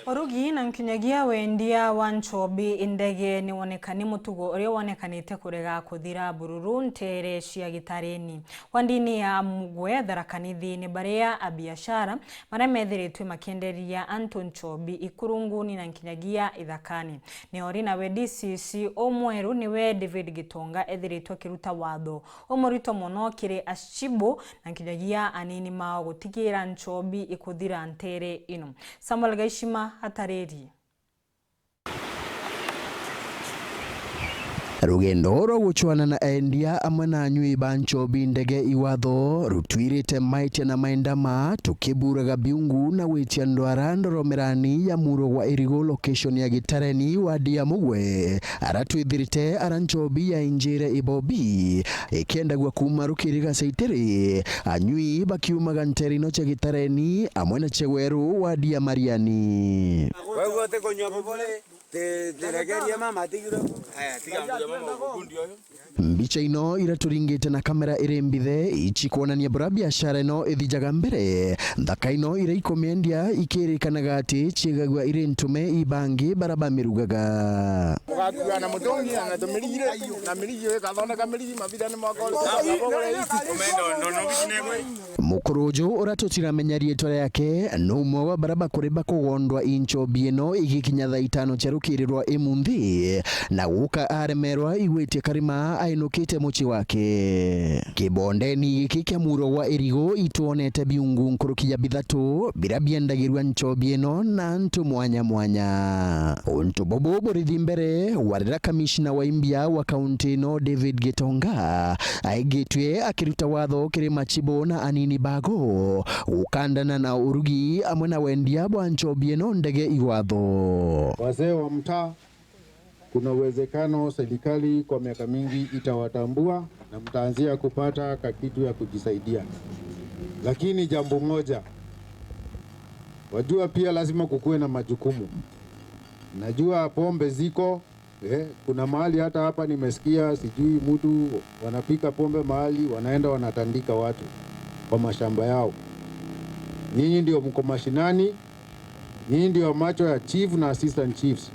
Orugi na nkinyagia wendia wa Nchobi indege ni wonekani mutugo uria wonekanite kurega kuthira bururu ntere cia gitareni wandini ya Mugwe Tharaka-Nithi ni baria a biashara maria methiritwe makienderia Anton Nchobi ikurunguni na nkinyagia ithakani ni ori na DCC omweru niwe David Gitonga ethiritwe kiruta watho omorito muno kire Ashibo na nkinyagia anini mao gutigira Nchobi ikuthira ntere ino. Samuel Gaishima hatareri. Rugendo rwo guchwana na endia amwe na anyui ba Nchobi ndege iwatho rutwirite maitia na maindama tukiburaga biungu na witia ndwara ndoromerani ya muro wa irigo location ya gitareni wa dia Mugwe aratwithirite ara Nchobi ya injire ibobi ikienda gwa kuma rukiriga saitere anyui bakiumaga nterino cha gitareni amwe na chegweru wa dia Mariani. Wewe konywa bobole teregeria mama tigiro mbica ino iraturingite na kamera irembithe ichi kuonania bura biashara ino ithijaga mbere thaka ino iraikomendia ikirikanaga ati chigagwa ire ntume ibangi baraba mirugaga ugakuwa na mutongi na tumirire na mirije kathondeka mirije mabida ni mwakole mukurujo uratutira menyarie tore yake no mwe wa baraba kuriba kugondwa Nchobi ino igikinya thaa 5 cherukirirwa imunthi na guka aremerwa igwitie karima ainukite muchi wake kibondeni giki kia muro wa irigo ituonete biungu nkurukia bithatu bira biendagirwa Nchobi ino na ntu mwanya mwanya untu bobo borithi mbere warira kamishna wa imbia wa kaunti ino David Gitonga aigitwe akiruta watho kirima Chibo na anini bago ukandana na urugi amwe na wendia bwa Nchobi ino ndege iwatho. Wazee wa mtaa, kuna uwezekano serikali kwa miaka mingi itawatambua na mtaanzia kupata kakitu ya kujisaidia. Lakini jambo moja, wajua pia lazima kukuwe na majukumu. Najua pombe ziko, kuna mahali hata hapa nimesikia sijui mtu wanapika pombe mahali wanaenda wanatandika watu kwa mashamba yao. Nyinyi ndio mko mashinani, nyinyi ndio macho ya chief na assistant chiefs.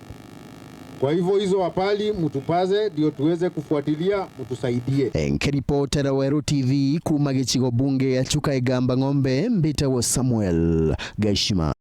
Kwa hivyo hizo wapali mtupaze ndio tuweze kufuatilia, mtusaidie. Nkiripotera Weru TV kuma gichigo bunge ya Chuka Igamba Ng'ombe mbita wa Samuel Gaishima.